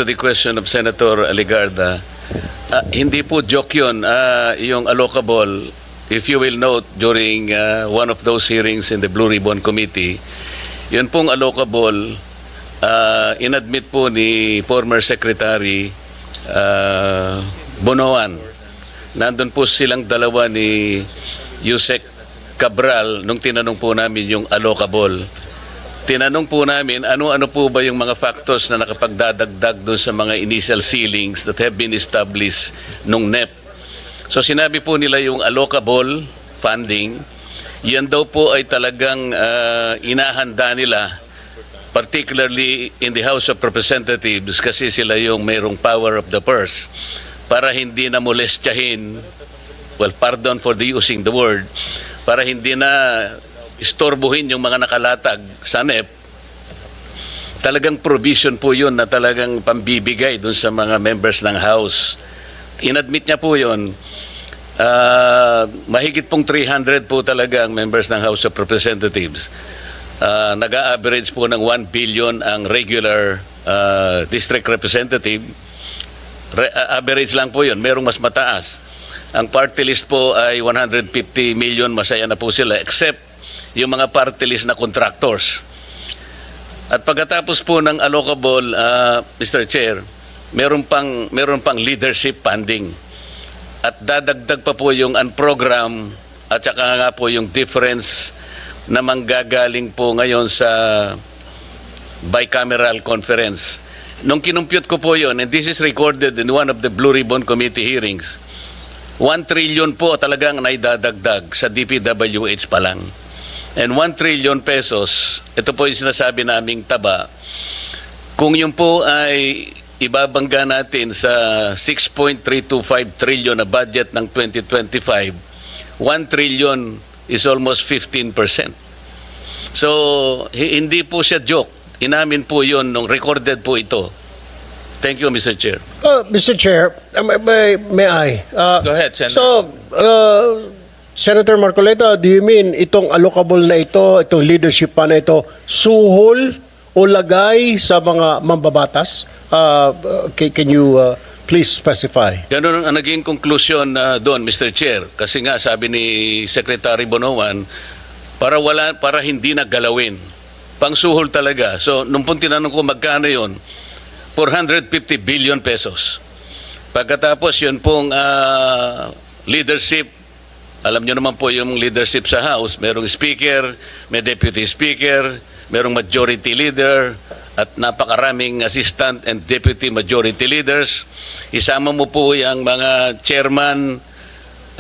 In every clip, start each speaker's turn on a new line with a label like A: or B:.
A: To the question of Senator Aligarda, hindi po joke yun. Yung allocable, if you will note, during one of those hearings in the Blue Ribbon Committee, yun pong allocable, inadmit po ni former Secretary Bonoan. Nandun po silang dalawa ni Yusek Cabral nung tinanong po namin yung allocable. Tinanong po namin ano-ano po ba yung mga factors na nakapagdadagdag doon sa mga initial ceilings that have been established nung NEP. So sinabi po nila yung allocable funding, yan daw po ay talagang inahanda nila, particularly in the House of Representatives kasi sila yung mayroong power of the purse, para hindi na molestyahin, well, pardon for the using the word, para hindi na istorbohin yung mga nakalatag sa NEP. Talagang provision po yun na talagang pambibigay dun sa mga members ng House. Inadmit niya po yun. Mahigit pong 300 po talaga ang members ng House of Representatives. Nag-a-average po ng 1 billion ang regular district representative. Average lang po yun. Merong mas mataas. Ang party list po ay 150 million. Masaya na po sila except yung mga party list na contractors. At pagkatapos po ng allocable, Mr. Chair, meron pang leadership funding. At dadagdag pa po yung unprogram at saka nga po yung difference na manggagaling po ngayon sa bicameral conference. Nung kinumpute ko po yun, and this is recorded in one of the Blue Ribbon Committee hearings, 1 trillion po talagang naidadagdag sa DPWH pa lang. And 1 trillion pesos, ito po yung sinasabi naming taba, kung yun po ay ibabangga natin sa 6.325 trillion na budget ng 2025, 1 trillion is almost 15%. So, hindi po siya joke. Inamin po yun nung recorded po ito. Thank you, Mr. Chair.
B: Mr. Chair, may I?
C: Go ahead, Senator.
B: So, Senator Marcoleta, do you mean itong allocable na ito, itong leadership pa na ito, suhol o lagay sa mga mambabatas? Can you please specify?
A: Ganun ang naging conclusion doon, Mr. Chair. Kasi nga, sabi ni Secretary Bonoan, para hindi na galawin. Pangsuhol talaga. So, nung pong tinanong ko magkano yun, 450 billion pesos. Pagkatapos yun pong leadership, alam nyo naman po yung leadership sa House, merong speaker, may deputy speaker, merong majority leader, at napakaraming assistant and deputy majority leaders. Isama mo po yung mga chairman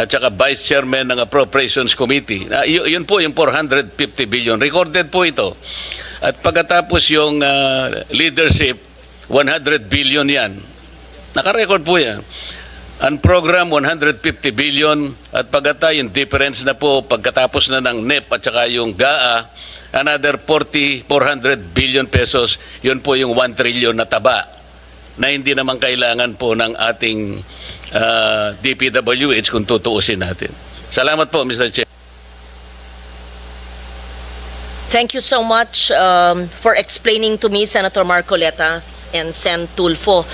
A: at saka vice chairman ng Appropriations Committee. Yun po yung 450 billion. Recorded po ito. At pagkatapos yung leadership, 100 billion yan. Nakarecord po yan. Ang program, 150 billion. At yung difference na po, pagkatapos na ng NEP at saka yung GAA, another 400 billion pesos. Yun po yung 1 trillion na taba na hindi naman kailangan po ng ating DPWH kung tutuusin natin. Salamat po, Mr. Chair.
D: Thank you so much for explaining to me, Senator Marcoleta and Sen. Tulfo.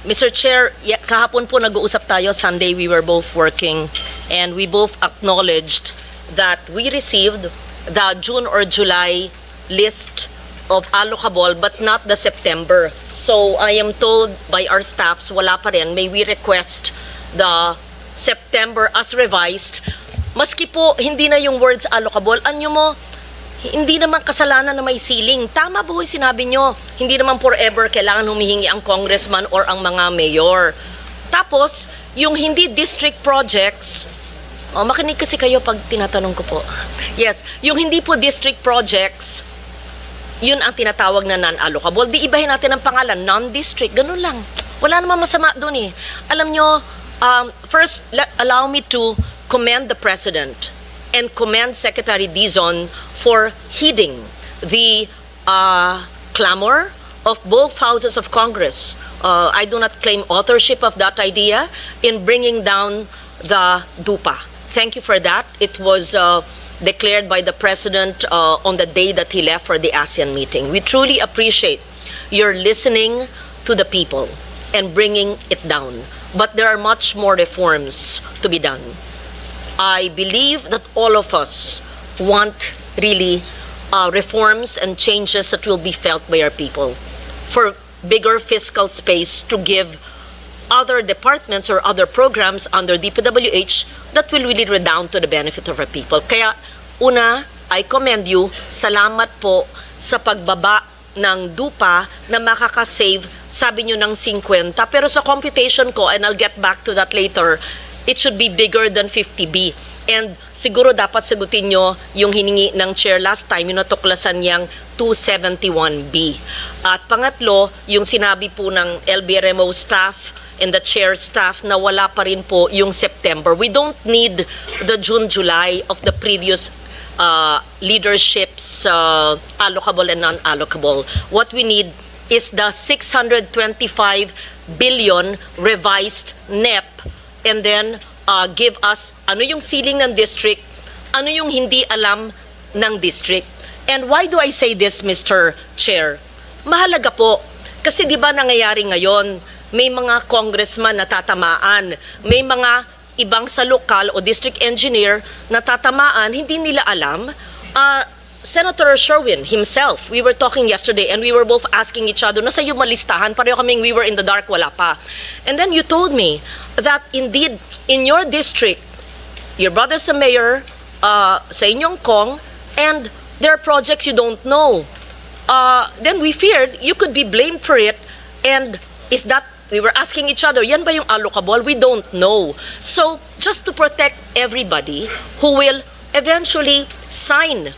D: Mr. Chair, kahapon po nag-uusap tayo. Sunday we were both working and we both acknowledged that we received the June or July list of allocable but not the September. So I am told by our staffs, wala pa rin. May we request the September as revised. Maski po hindi na yung words allocable, anyo mo, hindi naman kasalanan na may ceiling. Tama po yung sinabi nyo. Hindi naman forever kailangan humihingi ang congressman or ang mga mayor. Tapos, yung hindi district projects, makinig kasi kayo pag tinatanong ko po. Yes, yung hindi po district projects, yun ang tinatawag na non-allocable. Di ibahin natin ang pangalan, non-district, ganun lang. Wala namang masama doon eh. Alam nyo, first, allow me to commend the President and commend Secretary Dizon for heeding the clamor of both houses of Congress. I do not claim authorship of that idea in bringing down the DUPA. Thank you for that. It was declared by the President on the day that he left for the ASEAN meeting. We truly appreciate your listening to the people and bringing it down. But there are much more reforms to be done. I believe that all of us want really reforms and changes that will be felt by our people for bigger fiscal space to give other departments or other programs under DPWH that will really redound to the benefit of our people. Kaya, una, I commend you. Salamat po sa pagbaba ng DUPA na makakasave, sabi nyo, ng 50. Pero sa computation ko, and I'll get back to that later, it should be bigger than 50B. And siguro dapat sagutin nyo yung hiningi ng chair last time, yung natuklasan niyang 271B. At pangatlo, yung sinabi po ng LBRMO staff and the chair staff na wala pa rin po yung September. We don't need the June-July of the previous leadership's allocable and non-allocable. What we need is the 625 billion revised NEP, and then give us ano yung ceiling ng district, ano yung hindi alam ng district. And why do I say this, Mr. Chair? Mahalaga po. Kasi di ba nangyayari ngayon, may mga congressman na tatamaan, may mga ibang sa lokal o district engineer na tatamaan, hindi nila alam. Senator Sherwin himself, we were talking yesterday and we were both asking each other, nasa yung malistahan, pareho kaming we were in the dark, wala pa. And then you told me that indeed, in your district, your brother's a mayor, sa inyong Kong, and there are projects you don't know. Then we feared you could be blamed for it, and is that, we were asking each other, yan ba yung allocable? We don't know. So, just to protect everybody who will eventually sign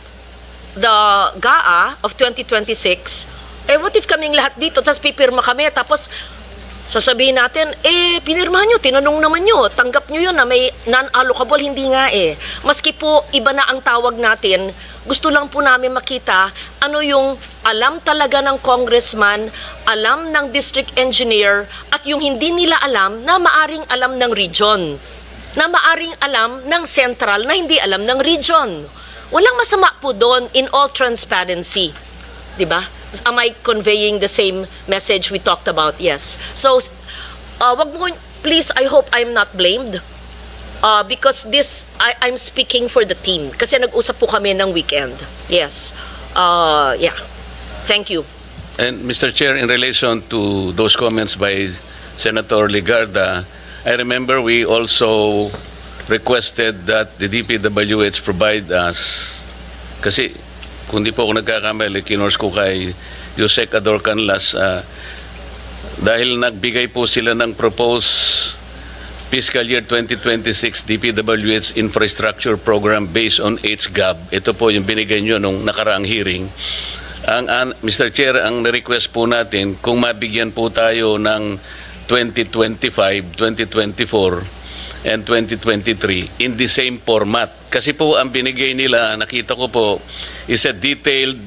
D: the GAA of 2026, what if kaming lahat dito, tapos pipirma kami, tapos sasabihin natin, pinirmahan nyo, tinanong naman nyo, tanggap nyo yun na may non-allocable, hindi nga Maski po iba na ang tawag natin, gusto lang po namin makita ano yung alam talaga ng congressman, alam ng district engineer, at yung hindi nila alam na maaring alam ng region, na maaring alam ng central na hindi alam ng region. Walang masama po doon, in all transparency. Diba? Am I conveying the same message we talked about? Yes. So, wag mo, please, I hope I'm not blamed. Because this, I'm speaking for the team. Kasi nag-usap po kami ng weekend. Yes. Yeah. Thank you.
A: And Mr. Chair, in relation to those comments by Senator Ligarda, I remember we also requested that the DPWH provide us, kasi kung di po ako nagkakamali, kinors ko kay Yusek Ador Canlas, dahil nagbigay po sila ng proposed fiscal year 2026 DPWH infrastructure program based on HGAB. Ito po yung binigay nyo nung nakaraang hearing. Mr. Chair, ang request po natin, kung mabigyan po tayo ng 2025, 2024, and 2023 in the same format. Kasi po ang binigay nila, nakita ko po, is a detailed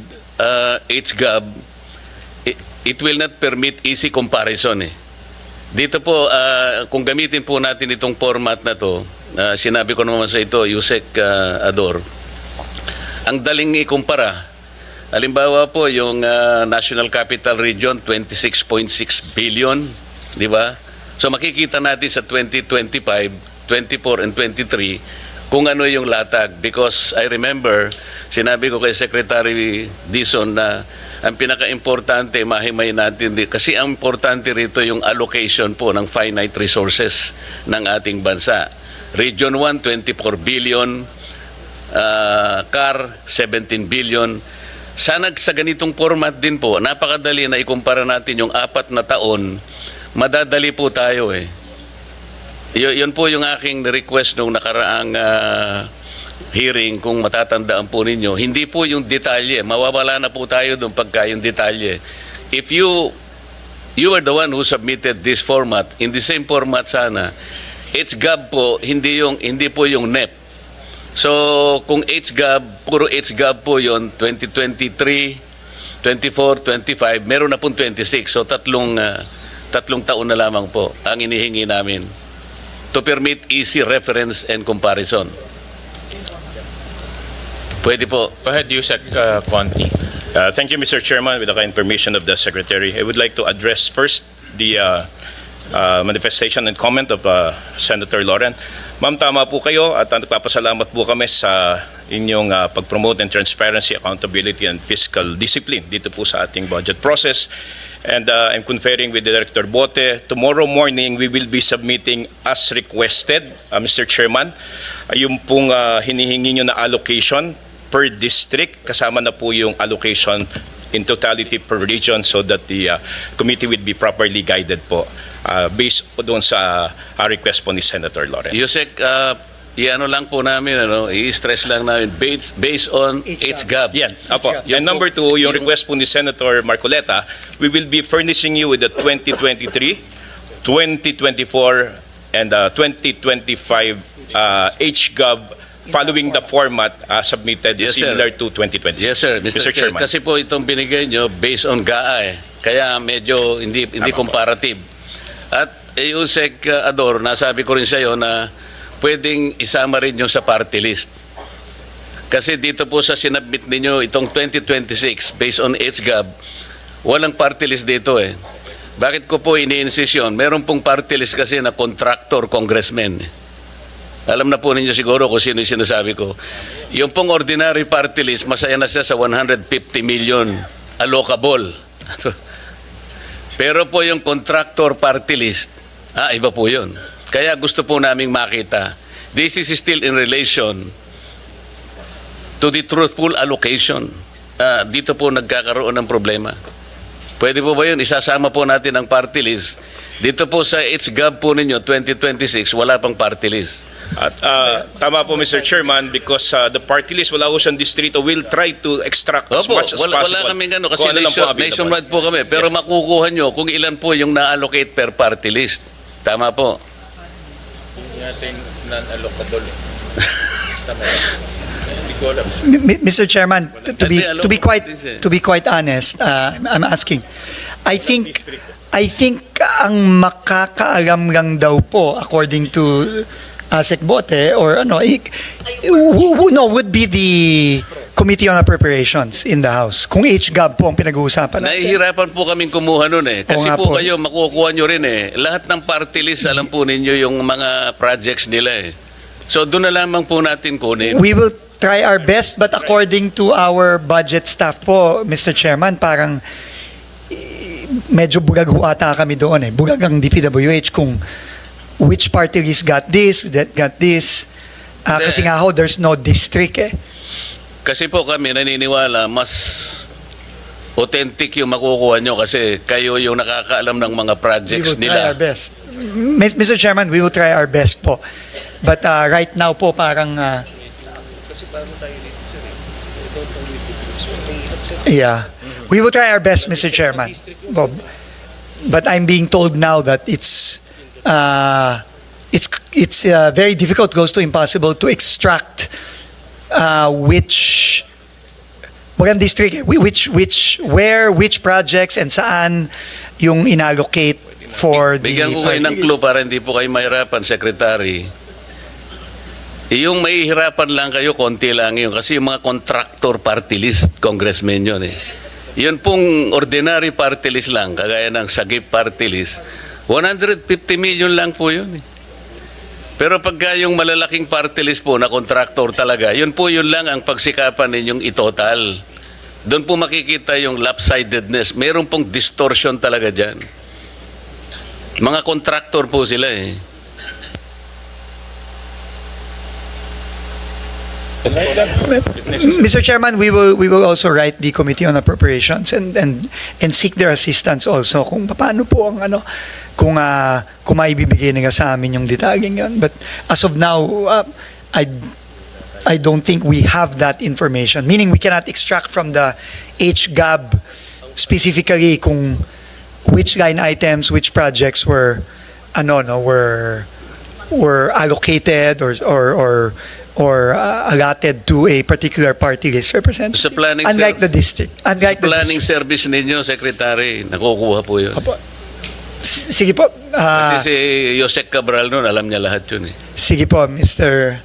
A: HGAB. It will not permit easy comparison Dito po, kung gamitin po natin itong format na to, sinabi ko naman sa ito, Yusek Ador, ang daling ikumpara. Halimbawa po, yung National Capital Region, 26.6 billion, di ba? So makikita natin sa 2025, 24 and 23 kung ano yung latag, because I remember sinabi ko kay Secretary Dizon na ang pinaka-importante mahimay natin kasi ang importante rito yung allocation po ng finite resources ng ating bansa. Region 1, 24 billion, CAR 17 billion. Sana sa ganitong format din po, napakadali na ikumpara natin yung 4 na taon. Madadali po tayo Yun po yung aking request nung nakaraang hearing, kung matatandaan po ninyo. Hindi po yung detalye. Mawawala na po tayo doon pagka yung detalye. If you are the one who submitted this format, in the same format sana, HGAB po, hindi po yung NEP. So, kung HGAB, puro HGAB po yon 2023, 24, 25, meron na pong 26. So, tatlong taon na lamang po ang inihingi namin to permit easy reference and comparison. Pwede po.
C: Go ahead, Yusek Conti. Thank you, Mr. Chairman. With the kind permission of the Secretary, I would like to address first the manifestation and comment of Senator Lauren. Ma'am, tama po kayo at nagpapasalamat po kami sa inyong pag-promote and transparency, accountability, and fiscal discipline dito po sa ating budget process. And I'm conferring with Director Bote. Tomorrow morning, we will be submitting as requested, Mr. Chairman, yung pong hinihingi nyo na allocation per district, kasama na po yung allocation in totality per region so that the committee would be properly guided po based po doon sa request po ni Senator Lauren.
A: Yusek, i-ano lang po namin, i-stress lang namin, based on HGAB.
C: Yan, apo.
A: Yan
C: And number
A: po,
C: 2, yung request po ni Senator Marcoleta, we will be furnishing you with the 2023, 2024, and 2025 HGAB following the format submitted
A: Yes, sir.
C: similar to 2020.
A: Yes, sir. Mr. Chair,
C: Chairman.
A: kasi po itong binigay nyo based on GAA Kaya medyo hindi comparative. At Yusek Ador, nasabi ko rin sa iyo na pwedeng isama rin yung sa party list. Kasi dito po sa sinabit ninyo itong 2026 based on HGAB, walang party list dito eh. Bakit ko po ini-insist yun? Meron pong party list kasi na contractor congressman. Alam na po ninyo siguro kung sino yung sinasabi ko. Yung pong ordinary party list, masaya na siya sa 150 million allocable. Pero po yung contractor party list, iba po yun. Kaya gusto po naming makita, this is still in relation to the truthful allocation. Dito po nagkakaroon ng problema. Pwede po ba yun? Isasama po natin ang party list. Dito po sa HGAB po ninyo, 2026, wala pang party list.
C: At tama po Mr. Chairman, because the party list wala ko siyang distrito will try to extract as
A: Opo,
C: much as possible.
A: wala kaming ano, kasi
C: Kung ano lang po available.
A: nationwide po kami. Pero
C: Yes.
A: makukuha nyo kung ilan po yung na-allocate per party list. Tama po.
C: Natin non-allocable.
E: Mr. Chairman, to be quite honest, I'm asking. I think ang makakaalam lang daw po according to Sec Bote or would be the Committee on Appropriations in the House. Kung HGAB po ang pinag-uusapan natin.
A: Nahihirapan po kaming kumuha nun eh. Kasi
E: Oo nga
A: po
E: po.
A: kayo, makukuha nyo rin eh. Lahat ng party list, alam po ninyo yung mga projects nila eh. So doon na lamang po natin kunin.
E: We will try our best, but according to our budget staff po, Mr. Chairman, parang medyo bulag ho ata kami doon eh. Bulag ang DPWH kung which party list got this, that got this. Kasi nga ho, there's no district eh.
A: Kasi po kami naniniwala, mas authentic yung makukuha nyo kasi kayo yung nakakaalam ng mga
E: We
A: projects
E: will try our
A: nila.
E: best. Mr. Chairman, we will try our best po. But right now po parang yeah. We will try our best, Mr. Chairman. But I'm being told now that it's very difficult, goes to impossible to extract which district, which projects and saan yung inallocate for the
A: Bigyan ko kayo ng
E: party
A: clue
E: list.
A: para hindi po kayo mahirapan, Secretary. Yung mahihirapan lang kayo, konti lang yun. Kasi yung mga contractor party list, congressmen yun eh. Yun pong ordinary party list lang, kagaya ng Sagip party list, 150 million lang po yun eh. Pero pagka yung malalaking party list po na contractor talaga, yun lang ang pagsikapan ninyong itotal. Doon po makikita yung lopsidedness. Meron pong distortion talaga dyan. Mga contractor po sila eh.
E: Mr. Chairman, we will also write the Committee on Appropriations and seek their assistance also kung paano po ang kung maibibigay nila sa amin yung detalyeng yun. But as of now, I don't think we have that information. Meaning we cannot extract from the HGAB specifically kung which line items, which projects were allocated or allotted to a particular party list representative.
A: Sa planning
E: Unlike the district. Unlike the
A: planning
E: districts.
A: service ninyo, Secretary, nakukuha po yun.
E: Opo. Sige po.
A: Kasi si Yosek Cabral noon, alam niya lahat yun eh.
E: Sige po, Mr.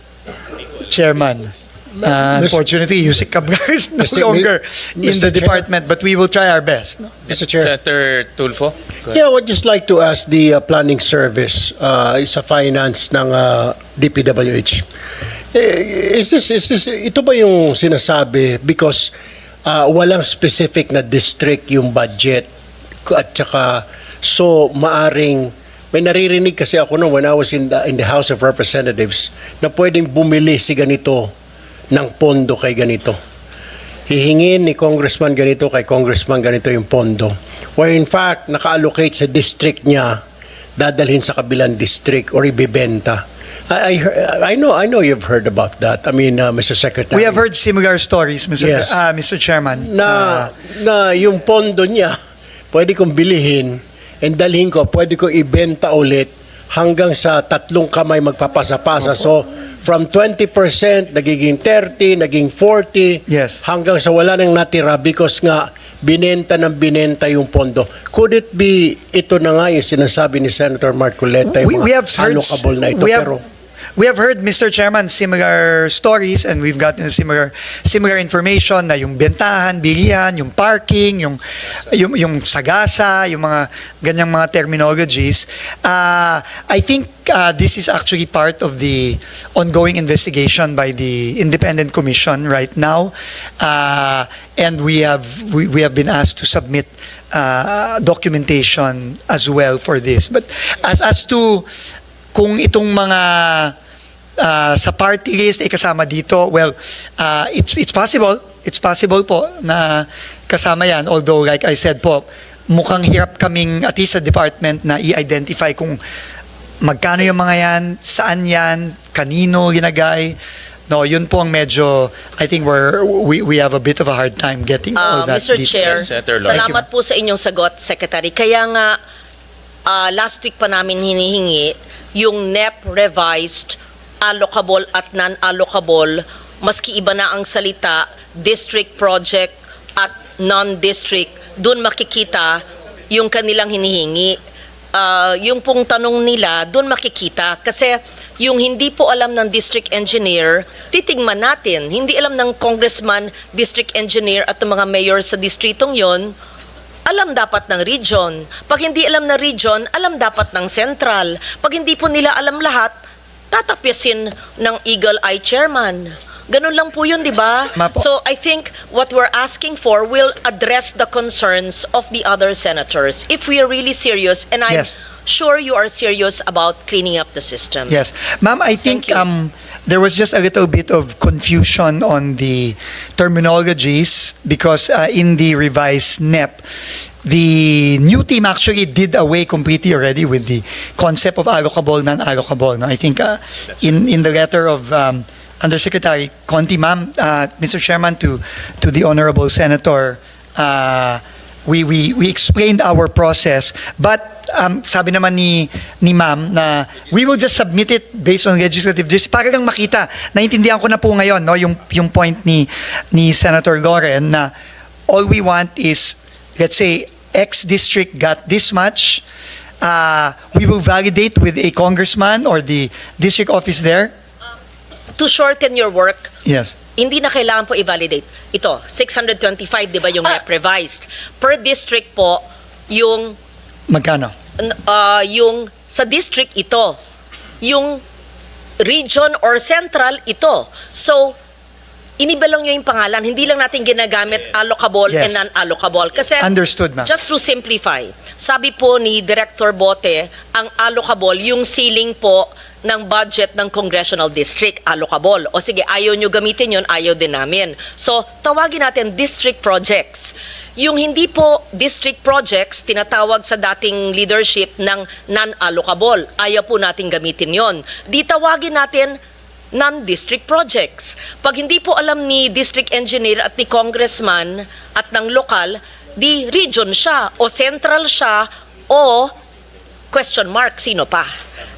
E: Chairman. Unfortunately, Yusik Cabral is no
B: Mr.
E: longer in
B: Mr.
E: the
B: Chair.
E: department, but we will try our best. No?
B: Mr. Chair.
F: Senator Tulfo.
B: Yeah, I would just like to ask the planning service sa finance ng DPWH. Ito ba yung sinasabi because walang specific na district yung budget at saka so maaring may naririnig kasi ako nung when I was in the House of Representatives na pwedeng bumili si ganito ng pondo kay ganito. Hihingin ni congressman ganito kay congressman ganito yung pondo. Where in fact, naka-allocate sa district niya, dadalhin sa kabilang district or ibibenta. I know you've heard about that. I mean, Mr. Secretary.
E: We have heard similar stories, Mr.
B: Yes.
E: Mr. Chairman.
B: na yung pondo niya, pwede kong bilihin and dalhin ko, pwede ko ibenta ulit hanggang sa 3 kamay magpapasa-pasa. So, from 20%, nagiging 30, naging 40,
E: Yes.
B: hanggang sa wala nang natira because nga binenta yung pondo. Could it be, ito na nga yung sinasabi ni Senator Marcoleta, yung
E: we have heard
B: allocable na ito.
E: we have heard, Mr. Chairman, similar stories, and we've gotten similar information na yung bentahan, bilihan, yung parking, yung sagasa, yung mga ganyang mga terminologies. I think this is actually part of the ongoing investigation by the Independent Commission right now, and we have been asked to submit documentation as well for this. But as to kung itong mga sa party list ay kasama dito, well, it's possible po na kasama yan, although like I said po, mukhang hirap kaming at least sa department na i-identify kung magkano yung mga yan, saan yan, kanino ginagay. No, yun po ang medyo, I think we have a bit of a hard time getting all that
D: Mr.
E: details.
D: Chair,
F: Senator Lloyd.
D: salamat po sa inyong sagot, Secretary. Kaya nga, last week pa namin hinihingi yung NEP revised, allocable at non-allocable, maski iba na ang salita, district project at non-district, doon makikita yung kanilang hinihingi. Yung pong tanong nila, doon makikita. Kasi yung hindi po alam ng district engineer, titigman natin. Hindi alam ng congressman, district engineer at ng mga mayor sa distritong yon, alam dapat ng region. Pag hindi alam ng region, alam dapat ng central. Pag hindi po nila alam lahat, tatapyasin ng Eagle Eye Chairman. Ganun lang po yun, di ba?
E: Mapo.
D: So I think what we're asking for will address the concerns of the other senators. If we are really serious, and I'm
E: Yes.
D: sure you are serious about cleaning up the system.
E: Yes. Ma'am, I think
D: Thank you.
E: there was just a little bit of confusion on the terminologies because in the revised NEP, the new team actually did away completely already with the concept of allocable, non-allocable. No? I think in the letter of Undersecretary Conti, ma'am, Mr. Chairman, to the Honorable Senator, we explained our process, but sabi naman ni ma'am na we will just submit it based on legislative justice para lang makita. Naintindihan ko na po ngayon no yung point ni Senator Loren na all we want is, let's say, X district got this much, we will validate with a congressman or the district office there.
D: To shorten your work,
E: Yes.
D: hindi na kailangan po i-validate. Ito, 625, di ba yung NEP revised? Per district po, yung
E: Magkano?
D: yung sa district ito, yung region or central ito. So, iniba lang yung pangalan, hindi lang natin ginagamit allocable
E: Yes.
D: and non-allocable. Kasi,
E: Understood, ma'am.
D: just to simplify, sabi po ni Director Bote, ang allocable, yung ceiling po ng budget ng congressional district, allocable. O sige, ayaw nyo gamitin yun, ayaw din namin. So, tawagin natin district projects. Yung hindi po district projects, tinatawag sa dating leadership ng non-allocable. Ayaw po natin gamitin yon. Di tawagin natin non-district projects. Pag hindi po alam ni district engineer at ni congressman at ng lokal, di region siya o central siya o question mark, sino pa?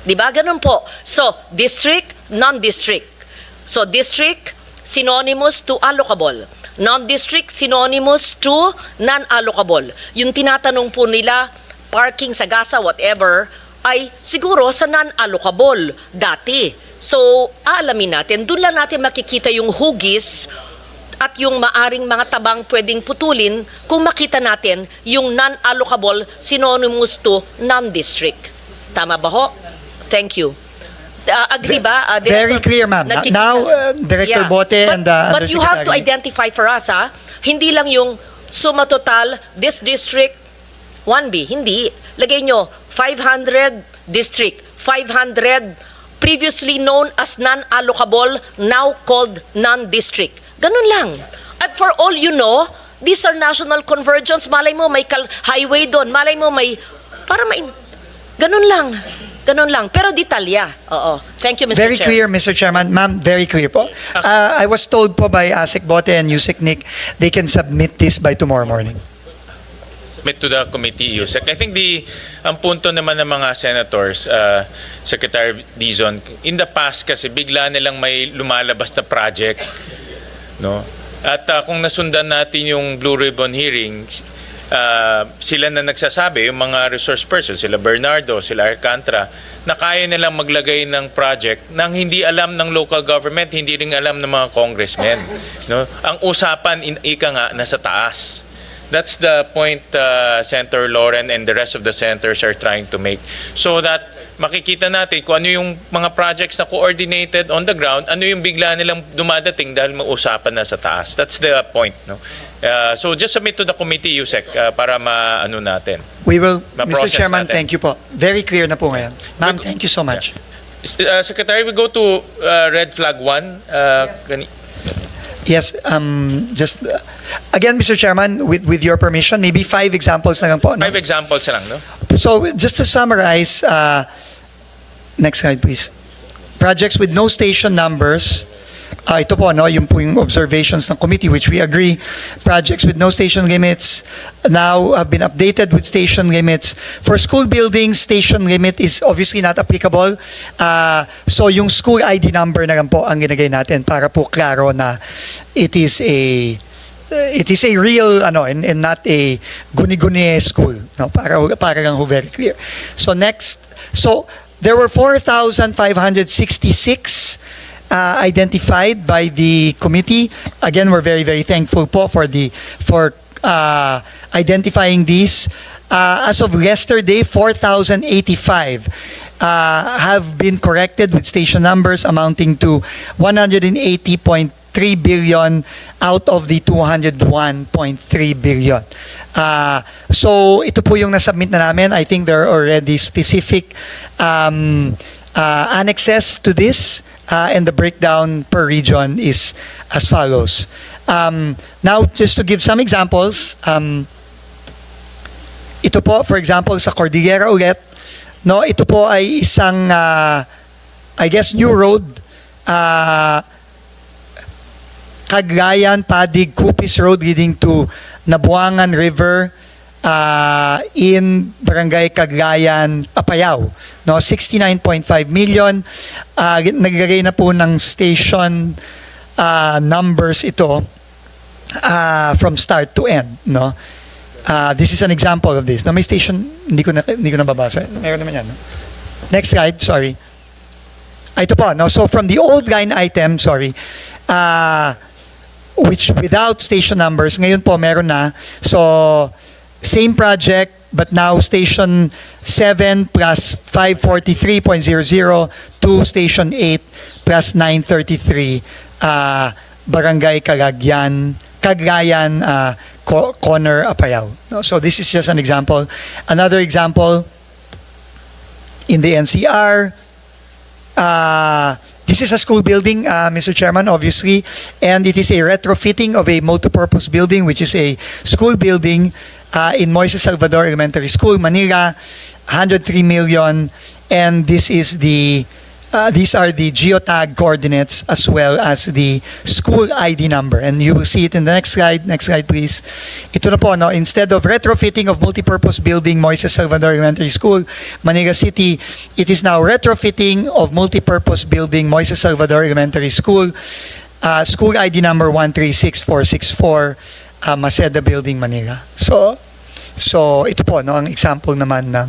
D: Di ba? Ganun po. So, district, non-district. So, district, synonymous to allocable. Non-district, synonymous to non-allocable. Yung tinatanong po nila, parking, sagasa, whatever, ay siguro sa non-allocable dati. So, aalamin natin. Doon lang natin makikita yung hugis at yung maaring mga tabang pwedeng putulin kung makita natin yung non-allocable synonymous to non-district. Tama ba ho? Thank you. Agree ba?
E: Very clear, ma'am.
D: Nakikita-
E: Now, Director Bote and the
D: But you have to
E: Undersecretary.
D: identify for us, hindi lang yung suma total, this district, 1B. Hindi. Lagay nyo, 500 district, 500 previously known as non-allocable, now called non-district. Ganun lang. At for all you know, these are national convergence. Malay mo may highway doon. Malay mo may... Ganun lang. Ganun lang. Pero detalya. Oo. Thank you, Mr.
E: Very
D: Chair.
E: clear, Mr. Chairman. Ma'am, very clear po. I was told po by ASEC Bote and Yusek Nick, they can submit this by tomorrow morning.
F: Submit to the committee, Yusek. I think ang punto naman ng mga senators, Secretary Dizon, in the past kasi bigla nilang may lumalabas na project, no? At kung nasundan natin yung Blue Ribbon hearings, sila na nagsasabi, yung mga resource persons, sila Bernardo, sila Alcantara, na kaya nilang maglagay ng project nang hindi alam ng local government, hindi rin alam ng mga congressmen. No? Ang usapan, ika nga, nasa taas. That's the point Senator Loren and the rest of the senators are trying to make. So that makikita natin kung ano yung mga projects na coordinated on the ground, ano yung bigla nilang dumadating dahil may usapan na sa taas. That's the point. No? So just submit to the committee, Yusek, para maano natin.
E: We will, Mr.
F: Ma-process
E: Chairman,
F: natin.
E: thank you po. Very clear na po ngayon. Ma'am, thank you so much.
F: Secretary, we go to red flag 1.
E: Yes, just again, Mr. Chairman, with your permission, maybe 5 examples na lang po. No?
F: 5 examples lang, no?
E: So just to summarize, next slide please. Projects with no station numbers. Ito po, no, yung po yung observations ng committee, which we agree. Projects with no station limits now have been updated with station limits. For school buildings, station limit is obviously not applicable. So yung school ID number na lang po ang ginagay natin para po klaro na it is a real and not a guni-guni school, no, para lang ho very clear. So next, so there were 4,566 identified by the committee. Again, we're very, very thankful po for identifying these. As of yesterday, 4,085 have been corrected with station numbers amounting to 180.3 billion out of the 201.3 billion. So ito po yung nasubmit na namin. I think there are already specific annexes to this. And the breakdown per region is as follows. Now, just to give some examples, ito po, for example, sa Cordillera ulit, no, ito po ay isang, I guess, new road, Cagayan, Padig, Cupis Road leading to Nabuangan River, in Barangay Cagayan, Apayao. No, 69.5 million. Naglagay na po ng station numbers ito from start to end. No? This is an example of this. No, may station, hindi ko na babasa. Meron naman yan. No? Next slide, sorry. Ito po. No? So from the old line item, sorry, which without station numbers, ngayon po meron na. So, same project, but now station 7 plus 543.00 to station 8 plus 933 Barangay Cagayan, Corner, Apayao. No? So this is just an example. Another example in the NCR. This is a school building, Mr. Chairman, obviously, and it is a retrofitting of a multipurpose building, which is a school building in Moises Salvador Elementary School, Manila, 103 million, and this is these are the geotag coordinates as well as the school ID number, and you will see it in the next slide. Next slide, please. Ito na po, no? Instead of retrofitting of multipurpose building Moises Salvador Elementary School, Manila City, it is now retrofitting of multipurpose building Moises Salvador Elementary School, school ID number 136464, Maceda Building, Manila. So, So ito po no ang example naman ng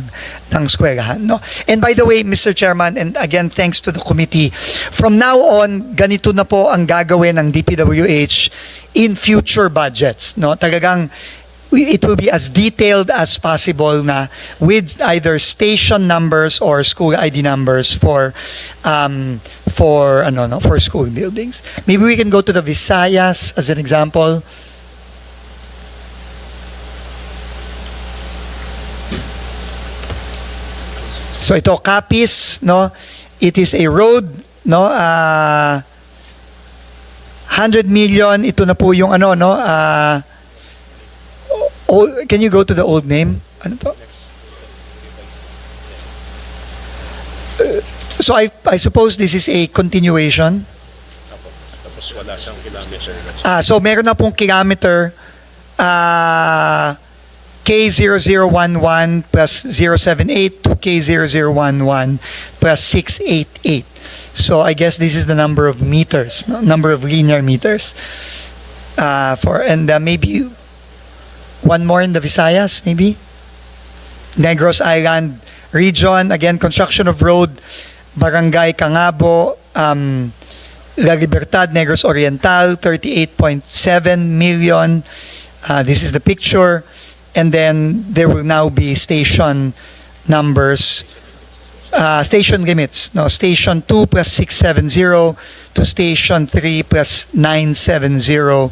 E: eskwelahan no. And by the way, Mr. Chairman, and again thanks to the committee, from now on ganito na po ang gagawin ng DPWH in future budgets no. Talagang it will be as detailed as possible na with either station numbers or school ID numbers for school buildings. Maybe we can go to the Visayas as an example. So ito Capiz no, it is a road no 100 million ito na po yung ano no can you go to the old name? Ano to? So I suppose this is a continuation.
C: Tapos wala siyang kilometer.
E: So meron na pong kilometer K0011 plus 078 to K0011 plus 688. So I guess this is the number of meters, no? Number of linear meters. Maybe one more in the Visayas, maybe? Negros Island region, again, construction of road, Barangay Cangabo, La Libertad, Negros Oriental, 38.7 million. This is the picture. And then there will now be station numbers, station limits. No, station 2 plus 670 to station 3 plus 970.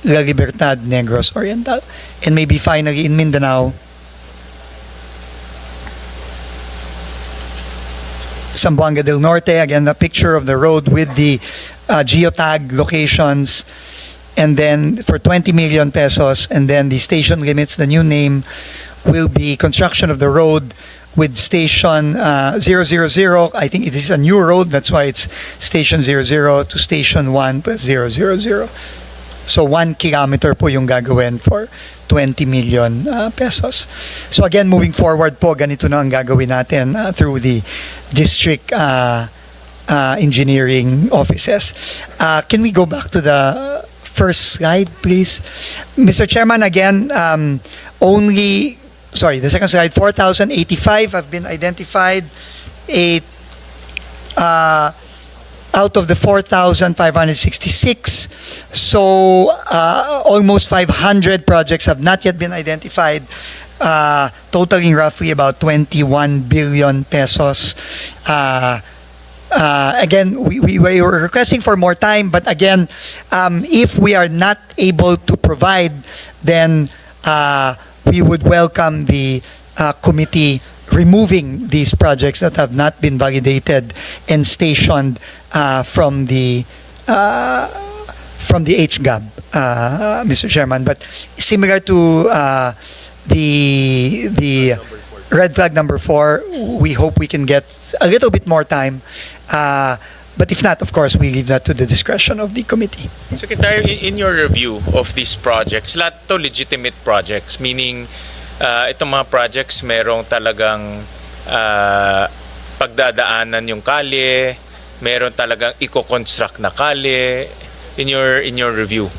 E: La Libertad, Negros Oriental. And maybe finally in Mindanao, Zamboanga del Norte, again a picture of the road with the geotag locations, and then for 20 million pesos, and then the station limits, the new name will be construction of the road with station 000. I think it is a new road, that's why it's station 00 to station 1 plus 000. So 1 kilometer po yung gagawin for 20 million pesos. So again, moving forward po, ganito na ang gagawin natin through the district engineering offices. Can we go back to the first slide, please? Mr. Chairman, again, the second slide, 4,085 have been identified. Out of the 4,566, so almost 500 projects have not yet been identified, totaling roughly about 21 billion pesos. Again, we were requesting for more time, but again, if we are not able to provide, then we would welcome the committee removing these projects that have not been validated and stationed from the HGAB, Mr. Chairman. But similar to the red flag number 4, we hope we can get a little bit more time. But if not, of course, we leave that to the discretion of the committee.
F: Secretary, in your review of these projects, lahat to legitimate projects, meaning itong mga projects merong talagang pagdadaanan yung kalye, meron talagang i-construct na kalye in your review.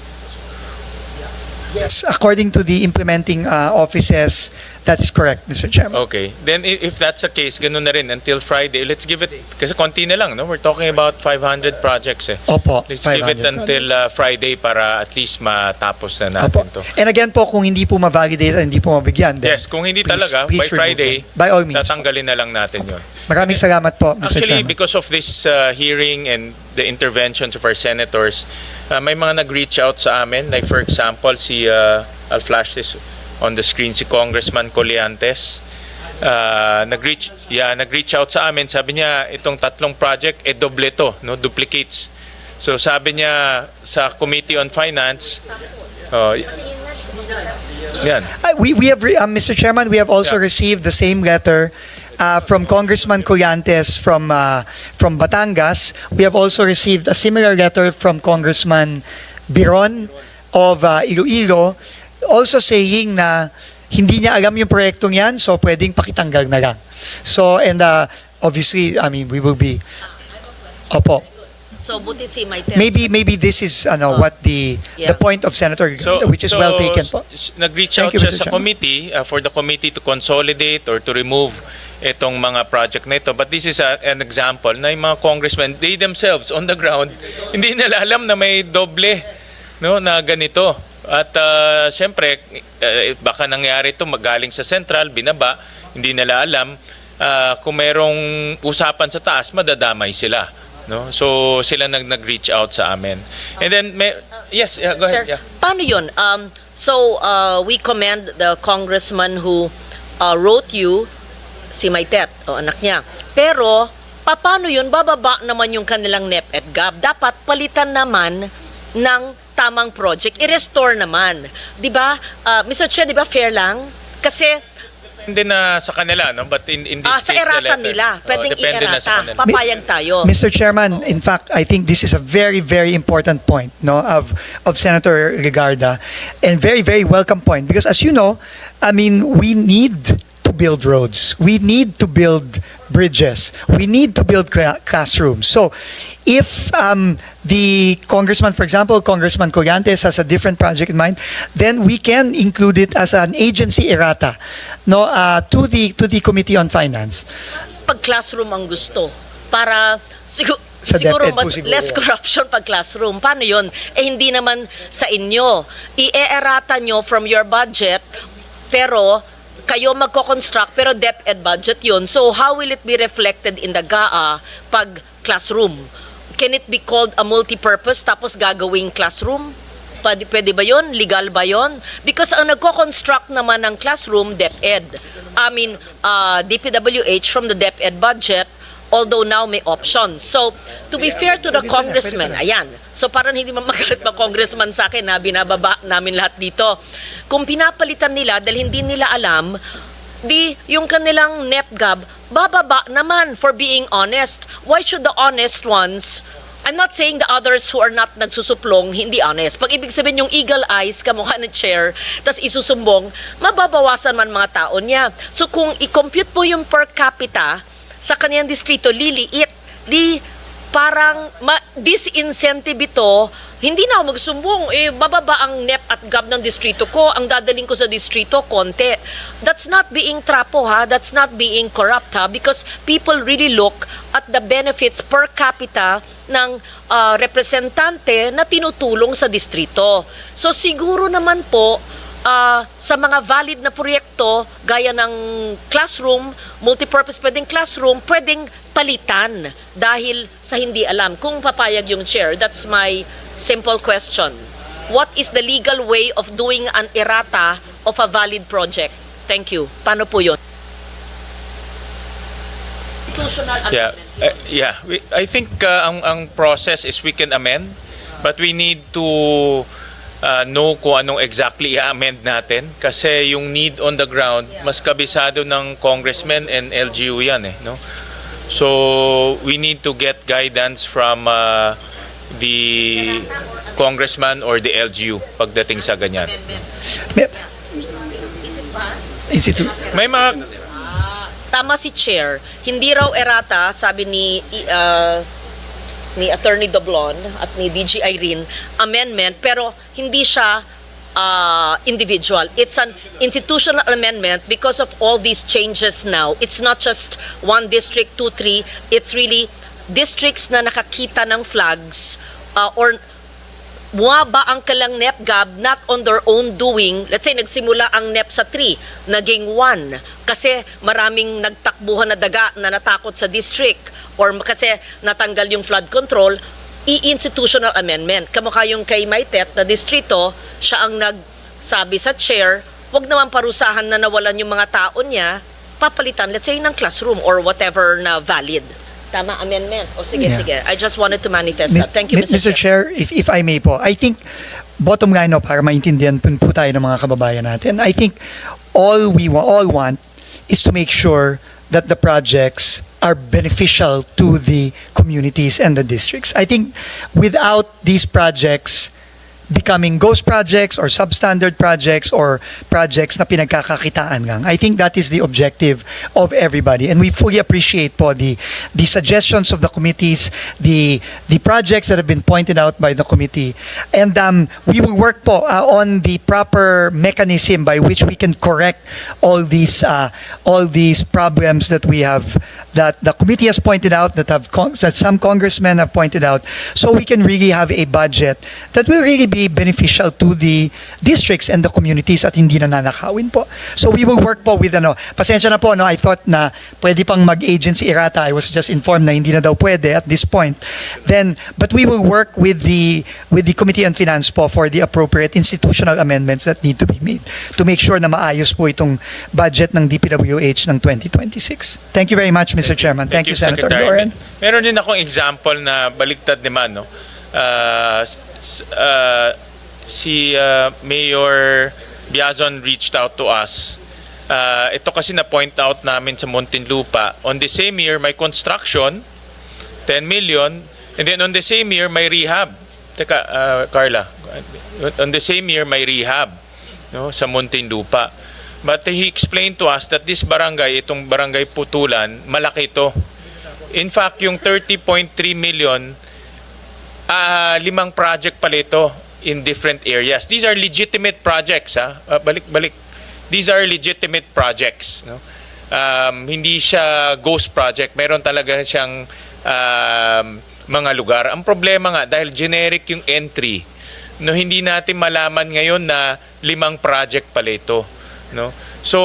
E: Yes, according to the implementing offices, that is correct, Mr. Chairman.
F: Okay. Then if that's the case, ganun na rin until Friday. Let's give it, kasi konti na lang, no? We're talking about 500 projects eh.
E: Opo,
F: Let's give it
E: 500
F: until Friday para at least matapos na natin
E: Opo.
F: to.
E: And again po, kung hindi po ma-validate at hindi po mabigyan, then
F: Yes, kung hindi
E: please-
F: talaga,
E: please
F: by
E: remove
F: Friday,
E: them. By all means.
F: tatanggalin na lang natin yun.
E: Maraming salamat po, Mr.
F: Actually,
E: Chairman.
F: because of this hearing and the interventions of our senators, may mga nag-reach out sa amin. Like for example, I'll flash this on the screen, si Congressman Colliantes. Nag-reach out sa amin. Sabi niya, itong tatlong project, doble to, no? Duplicates. So sabi niya sa Committee on Finance, yan.
E: We have, Mr. Chairman, we have also received the same letter from Congressman Colliantes from Batangas. We have also received a similar letter from Congressman Biron of Iloilo, also saying na hindi niya alam yung proyektong yan, so pwedeng pakitanggal na lang. So, and obviously, I mean, we will be... Opo.
D: So buti si Maite.
E: Maybe this is what the
D: Yeah.
E: point of Senator, which is well taken po.
F: Nag-reach
E: Thank
F: out
E: you,
F: siya
E: Mr.
F: sa
E: Chairman.
F: committee for the committee to consolidate or to remove itong mga project na ito. But this is an example na yung mga congressmen, they themselves on the ground, hindi nila alam na may doble, no, na ganito. At siyempre, baka nangyari ito magaling sa central, binaba, hindi nila alam. Kung merong usapan sa taas, madadamay sila. No? So sila nag-reach out sa amin. And then, yes, yeah, go ahead.
D: Sir,
F: Yeah.
D: paano yun? So we commend the congressman who wrote you, si Maitet, o anak niya. Pero, paano yun? Bababa naman yung kanilang NEP-EDGAB. Dapat palitan naman ng tamang project. I-restore naman. Di ba? Mr. Chair, di ba fair lang? Kasi,
F: Hindi na sa kanila, no? But in this
D: sa
F: case, the
D: erata
F: letter.
D: nila. Pwedeng
F: depende na sa
D: i-erata.
F: kanila.
D: Papayag tayo.
E: Mr. Chairman, in fact, I think this is a very, very important point, no, of Senator Regarda, and very, very welcome point, because as you know, I mean, we need to build roads, we need to build bridges, we need to build classrooms. So, if the congressman, for example, Congressman Collantes has a different project in mind, then we can include it as an agency errata, no, to the Committee on Finance.
D: Pag classroom ang gusto, para
E: Sa
D: siguro
E: DepEd po
D: mas
E: siguro
D: less
E: yan.
D: corruption pag classroom. Paano yun? Hindi naman sa inyo. I-erata nyo from your budget, pero kayo magko-construct, pero DepEd budget yun. So how will it be reflected in the GAA pag classroom? Can it be called a multi-purpose tapos gagawing classroom? Pwede ba yun? Legal ba yun? Because ang nagko-construct naman ng classroom, DepEd. I mean, DPWH from the DepEd budget, although now may options. So, to be fair to the congressman, ayan. So, parang hindi man magalit pa congressman sa akin na binababa namin lahat dito. Kung pinapalitan nila dahil hindi nila alam, di yung kanilang NEPGAB, bababa naman for being honest. Why should the honest ones, I'm not saying the others who are not nagsusuplong, hindi honest. Pag ibig sabihin yung eagle eyes, kamukha ng chair, tas isusumbong, mababawasan man mga tao niya. So kung i-compute po yung per capita sa kaniyang distrito, liliit, di parang disincentive ito, hindi na ako magsumbong, bababa ang NEP at GAB ng distrito ko, ang dadaling ko sa distrito, konti. That's not being trapo ha, that's not being corrupt ha, because people really look at the benefits per capita ng representante na tinutulong sa distrito. So siguro naman po, sa mga valid na proyekto, gaya ng classroom, multipurpose pwedeng classroom, pwedeng palitan dahil sa hindi alam. Kung papayag yung chair, that's my simple question. What is the legal way of doing an errata of a valid project? Thank you. Paano po yun? Constitutional
F: Yeah,
D: amendment.
F: I think ang process is we can amend, but we need to know kung anong exactly i-amend natin kasi yung need on the ground mas kabisado ng congressmen and LGU yan no? So we need to get guidance from the congressman or the LGU pagdating sa ganyan.
E: Is it
F: May mga
D: Tama si Chair, hindi raw errata, sabi ni Attorney Doblon at ni DG Irene, amendment, pero hindi siya individual. It's an institutional amendment because of all these changes now. It's not just one district, 2, 3. It's really districts na nakakita ng flags or bumaba ang kalang NEPGAB not on their own doing. Let's say nagsimula ang NEP sa 3, naging 1 kasi maraming nagtakbuhan na daga na natakot sa district or kasi natanggal yung flood control, i-institutional amendment. Kamukha yung kay Maitet na distrito, siya ang nagsabi sa chair, wag naman parusahan na nawalan yung mga tao niya, papalitan, let's say, ng classroom or whatever na valid. Tama, amendment. O sige,
E: Yeah.
D: sige. I just wanted to manifest that. Thank you, Mr.
E: Mr. Chair, if I may po, I think, bottom line no, para maintindihan po tayo ng mga kababayan natin, I think all we all want is to make sure that the projects are beneficial to the communities and the districts. I think without these projects becoming ghost projects or substandard projects or projects na pinagkakakitaan lang. I think that is the objective of everybody, and we fully appreciate po the suggestions of the committees, the projects that have been pointed out by the committee, and we will work po on the proper mechanism by which we can correct all these problems that we have, that the committee has pointed out, that some congressmen have pointed out, so we can really have a budget that will really be beneficial to the districts and the communities at hindi na nanakawin po. So we will work po with pasensya na po, I thought na pwede pang mag-agency errata. I was just informed na hindi na daw pwede at this point. But we will work with the Committee on Finance po for the appropriate institutional amendments that need to be made to make sure na maayos po itong budget ng DPWH ng 2026. Thank you very much, Mr. Chairman. Thank you, Senator
F: Secretary.
E: Loren.
F: Meron din akong example na baliktad naman, no? Si Mayor Biazon reached out to us. Ito kasi na-point out namin sa Muntinlupa. On the same year, may construction, 10 million, and then on the same year, may rehab. Teka, Carla. On the same year, may rehab, no, sa Muntinlupa. But he explained to us that this barangay, itong barangay Putulan, malaki ito. In fact, yung 30.3 million, 5 project pala ito in different areas. These are legitimate projects. Balik. These are legitimate projects. No? Hindi siya ghost project. Meron talaga siyang mga lugar. Ang problema nga, dahil generic yung entry, no, hindi natin malaman ngayon na 5 project pala ito. No? So,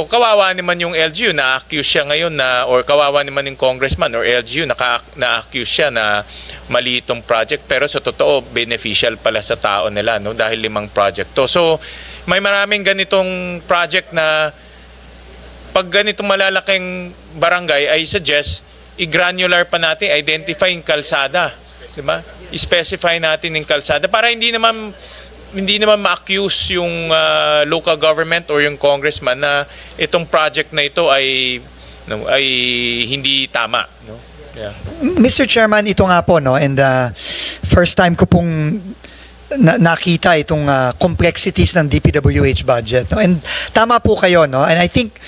F: kawawa naman yung LGU, na-accuse siya ngayon na, or kawawa naman yung congressman or LGU, na-accuse siya na mali itong project, pero sa totoo, beneficial pala sa tao nila, no? Dahil 5 project to. So, may maraming ganitong project na pag ganitong malalaking barangay, I suggest, i-granular pa natin, identify yung kalsada. Diba? I-specify natin yung kalsada para hindi naman ma-accuse yung local government or yung congressman na itong project na ito ay hindi tama, no? Yeah.
E: Mr. Chairman, ito nga po, no, and first time ko pong nakita itong complexities ng DPWH budget, no? And tama po kayo, no? And I think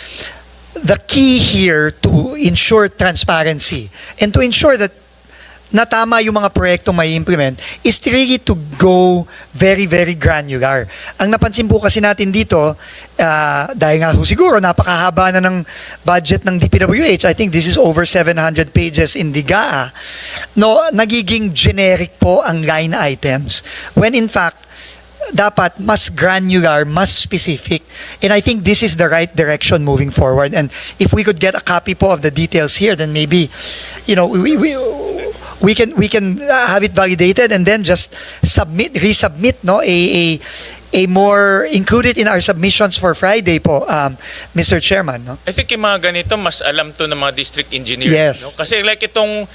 E: the key here to ensure transparency and to ensure that na tama yung mga proyektong may implement is really to go very, very granular. Ang napansin po kasi natin dito, dahil nga siguro napakahaba na ng budget ng DPWH, I think this is over 700 pages in the GAA, no, nagiging generic po ang line items. When in fact, dapat mas granular, mas specific. And I think this is the right direction moving forward. And if we could get a copy po of the details here, then maybe, we can have it validated and then just resubmit, no, a more included in our submissions for Friday po, Mr. Chairman, no?
F: I think yung mga ganito mas alam to ng mga district engineer.
E: Yes.
F: No? Kasi like itong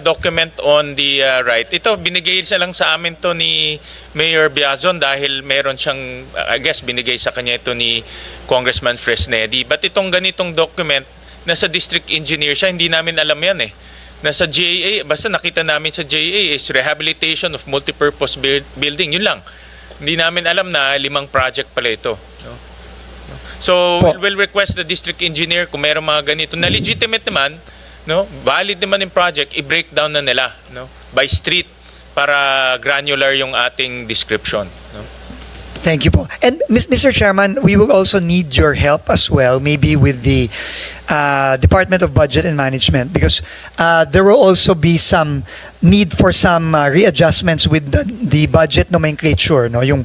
F: document on the right, ito binigay siya lang sa amin to ni Mayor Biazon dahil meron siyang, I guess binigay sa kanya ito ni Congressman Fresnedi. But itong ganitong document, nasa district engineer siya, hindi namin alam yan eh. Nasa GAA, basta nakita namin sa GAA is rehabilitation of multipurpose building, yun lang. Hindi namin alam na 5 project pala ito. No? So, we'll request the district engineer kung mayroong mga ganito na legitimate naman, no, valid naman yung project, i-breakdown na nila, no, by street para granular yung ating description. No?
E: Thank you po. And Mr. Chairman, we will also need your help as well, maybe with the Department of Budget and Management, because there will also be some need for some readjustments with the budget nomenclature, no, yung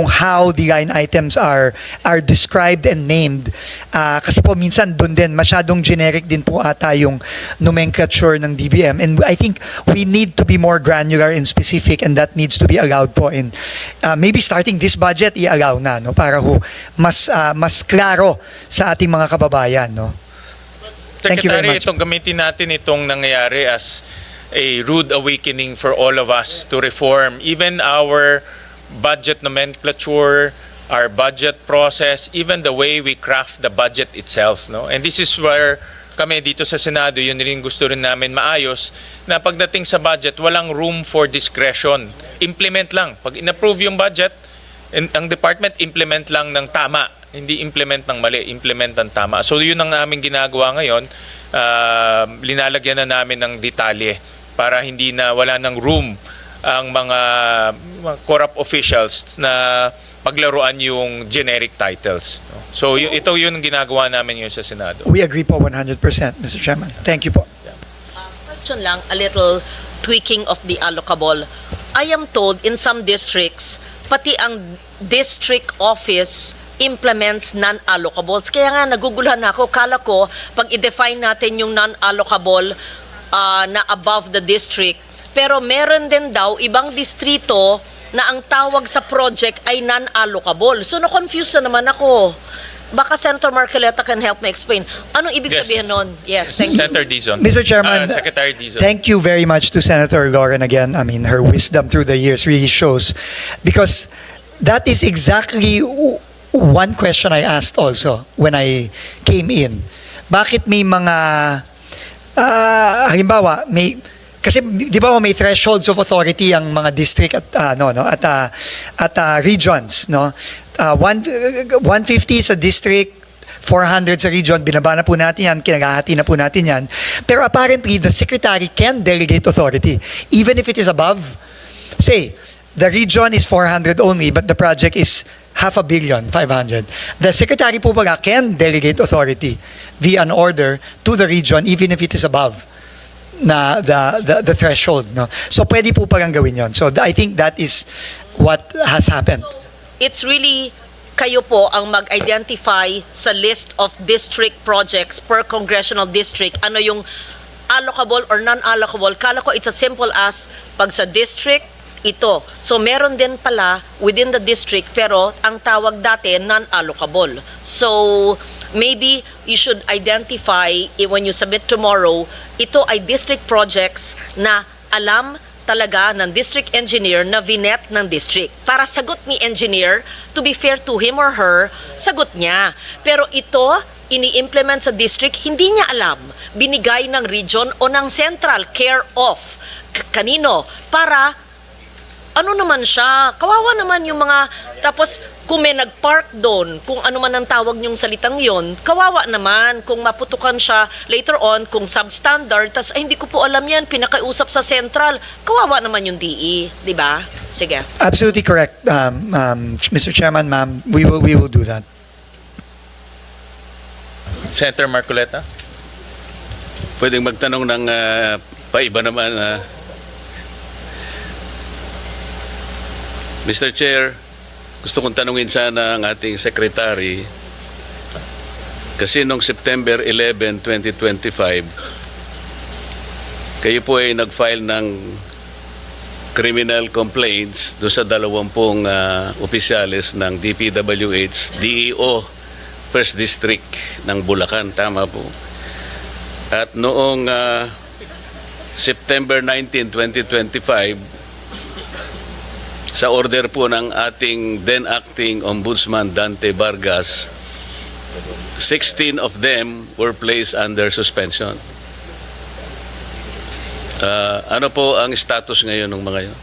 E: how the line items are described and named, kasi po minsan doon din masyadong generic din po ata yung nomenclature ng DBM, and I think we need to be more granular and specific, and that needs to be allowed po in maybe starting this budget i-allow na, no, para ho mas klaro sa ating mga kababayan, no. Thank you very
F: Secretary,
E: much.
F: itong gamitin natin itong nangyayari as a rude awakening for all of us to reform even our budget nomenclature, our budget process, even the way we craft the budget itself, no? And this is where kami dito sa Senado, yun rin gusto rin namin maayos, na pagdating sa budget, walang room for discretion. Implement lang. Pag in-approve yung budget, ang department implement lang ng tama, hindi implement ng mali, implement ng tama. So yun ang namin ginagawa ngayon, linalagyan na namin ng detalye para hindi na wala ng room ang mga corrupt officials na paglaruan yung generic titles. So ito yun ang ginagawa namin ngayon sa Senado.
E: We agree po 100%, Mr. Chairman. Thank you po.
D: Question lang, a little tweaking of the allocable. I am told in some districts, pati ang district office implements non-allocables. Kaya nga naguguluhan ako, kala ko pag i-define natin yung non-allocable na above the district, pero meron din daw ibang distrito na ang tawag sa project ay non-allocable. So na-confuse na naman ako. Baka Senator Marcoleta can help me explain. Anong ibig
F: Yes.
D: sabihin nun? Yes, thank you.
F: Senator Dizon.
E: Mr. Chairman,
F: Secretary Dizon.
E: thank you very much to Senator Lauren again. I mean, her wisdom through the years really shows, because that is exactly one question I asked also when I came in. Bakit may mga halimbawa, kasi di ba may thresholds of authority ang mga district at regions, no? 150 sa district, 400 sa region, binaba na po natin yan, kinagahati na po natin yan. Pero apparently, the secretary can delegate authority, even if it is above. Say, the region is 400 only, but the project is 500 million, 500. The secretary po baga can delegate authority via an order to the region, even if it is above na the threshold, no? So pwede po pagang gawin yon. So I think that is what has happened.
D: It's really kayo po ang mag-identify sa list of district projects per congressional district. Ano yung allocable or non-allocable? Kala ko it's as simple as pag sa district, ito. So meron din pala within the district, pero ang tawag dati non-allocable. So maybe you should identify when you submit tomorrow, ito ay district projects na alam talaga ng district engineer na vinet ng district. Para sagot ni engineer, to be fair to him or her, sagot niya. Pero ito, ini-implement sa district, hindi niya alam. Binigay ng region o ng central, care of. Kanino? Para ano naman siya, kawawa naman yung mga, tapos kung may nagpark doon, kung ano man ang tawag niyong salitang yon, kawawa naman kung maputukan siya later on, kung substandard, tas ay hindi ko po alam yan, pinakausap sa central, kawawa naman yung DE, di ba? Sige.
E: Absolutely correct, Mr. Chairman, ma'am. We will do that.
F: Senator Marcoleta.
A: Pwedeng magtanong ng paiba naman. Mr. Chair, gusto kong tanungin sana ang ating secretary, kasi noong September 11, 2025, kayo po ay nag-file ng criminal complaints doon sa 20 opisyalis ng DPWH, DEO, First District ng Bulacan. Tama po. At noong September 19, 2025, sa order po ng ating then acting Ombudsman Dante Vargas, 16 of them were placed under suspension. Ano po ang status ngayon ng mga yun?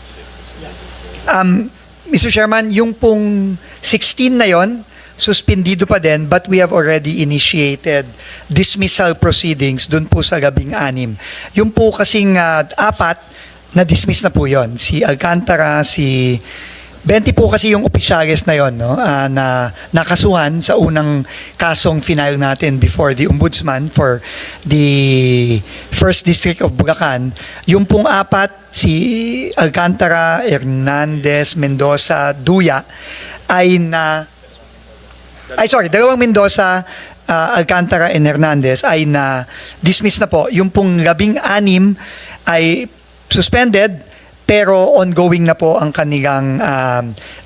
E: Mr. Chairman, yung pong 16 na yon, suspendido pa din, but we have already initiated dismissal proceedings dun po sa 16. Yung po kasing 4, na-dismiss na po yon. Si Alcantara, si 20 po kasi yung opisyalis na yon, no? Na nakasuhan sa unang kasong final natin before the Ombudsman for the First District of Bulacan. Yung pong 4, si Alcantara, Hernandez, Mendoza, Duya, ay 2 Mendoza, Alcantara and Hernandez ay na-dismiss na po. Yung pong 16 ay suspended, pero ongoing na po ang kanilang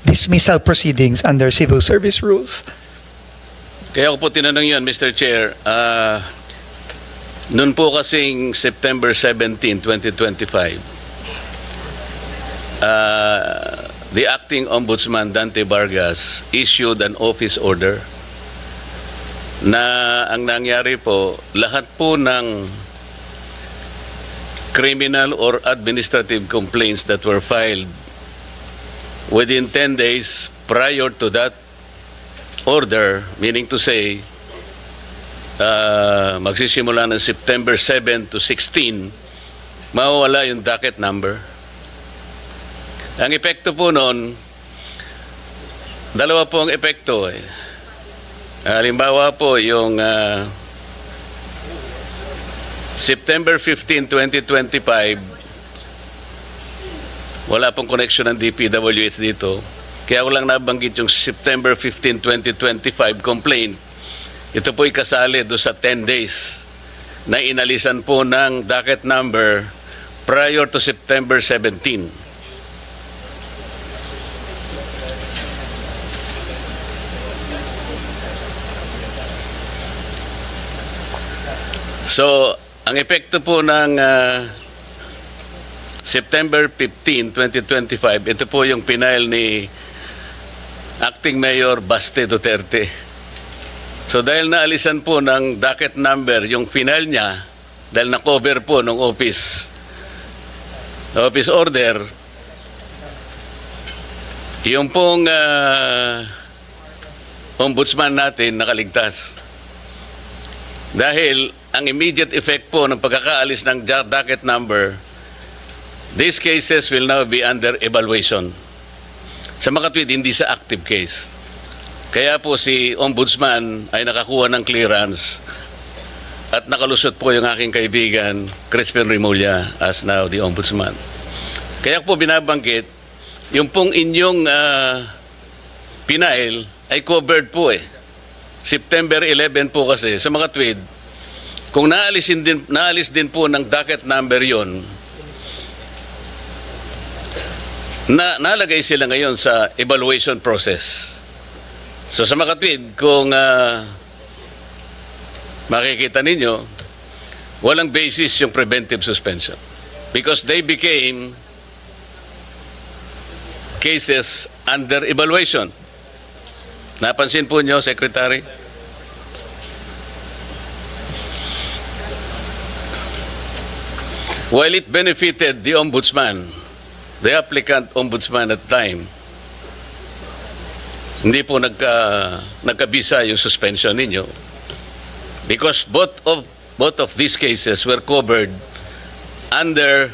E: dismissal proceedings under civil service rules.
A: Kaya ako po tinanong yun, Mr. Chair. Noon po kasing September 17, 2025, the acting Ombudsman Dante Vargas issued an office order na ang nangyari po, lahat po ng criminal or administrative complaints that were filed within 10 days prior to that order, meaning to say, magsisimula ng September 7 to 16, mawawala yung docket number. Ang epekto po noon, dalawa po ang epekto. Halimbawa po, yung September 15, 2025, wala pong connection ng DPWH dito. Kaya ko lang nabanggit yung September 15, 2025 complaint. Ito po ikasali doon sa 10 days na inalisan po ng docket number prior to September 17. So, ang epekto po ng September 15, 2025, ito po yung pinail ni Acting Mayor Baste Duterte. So dahil naalisan po ng docket number yung final niya, dahil na-cover po ng office order, yung pong ombudsman natin nakaligtas. Dahil ang immediate effect po ng pagkakaalis ng docket number, these cases will now be under evaluation. Sa Makatwid, hindi sa active case. Kaya po si Ombudsman ay nakakuha ng clearance at nakalusot po yung aking kaibigan, Crispin Remulla, as now the Ombudsman. Kaya po binabanggit, yung pong inyong pinail ay covered po September 11 po kasi sa Makatwid, kung naalis din po ng docket number yon, nalagay sila ngayon sa evaluation process. So sa Makatwid, kung makikita ninyo, walang basis yung preventive suspension because they became cases under evaluation. Napansin po nyo, Secretary? While it benefited the Ombudsman, the applicant Ombudsman at the time, hindi po nagkabisa yung suspension ninyo because both of these cases were covered under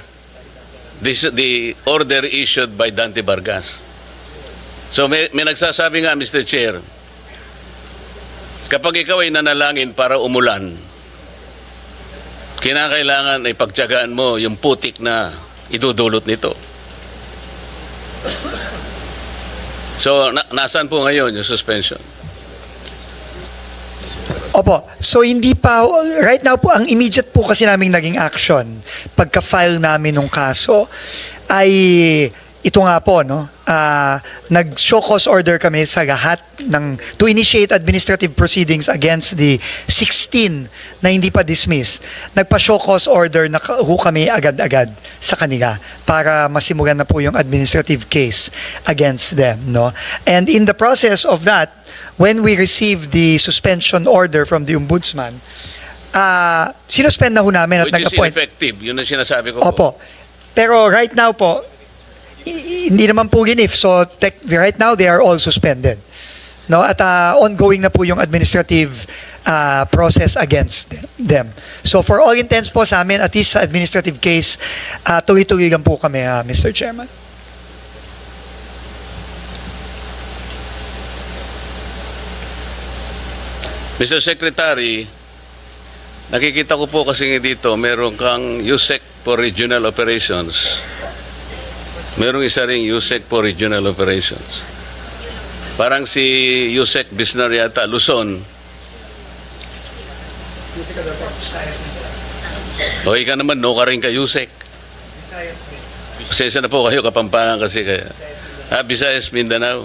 A: the order issued by Dante Vargas. So may nagsasabi nga, Mr. Chair, kapag ikaw ay nanalangin para umulan, kinakailangan ay pagtiyagaan mo yung putik na idudulot nito. So, nasaan po ngayon yung suspension?
E: Opo. So hindi pa, right now po, ang immediate po kasi naming naging action pagka-file namin ng kaso ay ito nga po, no? Nag-show cause order kami sa lahat to initiate administrative proceedings against the 16 na hindi pa dismissed. Nagpa-show cause order na kami agad-agad sa kanila para masimulan na po yung administrative case against them, no? And in the process of that, when we received the suspension order from the Ombudsman, sinuspend na ho namin at
A: Which is
E: nag-appoint.
A: ineffective. Yun ang sinasabi ko po.
E: Opo. Pero right now po, hindi naman po ginif. So right now they are all suspended. No, at ongoing na po yung administrative process against them. So for all intents po sa amin, at least sa administrative case, tuloy-tuloy lang po kami, Mr. Chairman.
A: Mr. Secretary, nakikita ko po kasi dito, meron kang USEC for Regional Operations. Merong isa ring USEC for Regional Operations. Parang si USEC Bisnar yata, Luzon. O ika naman, no ka rin ka USEC. Pasensya na po kayo, Kapampangan kasi kaya. Visayas, Mindanao.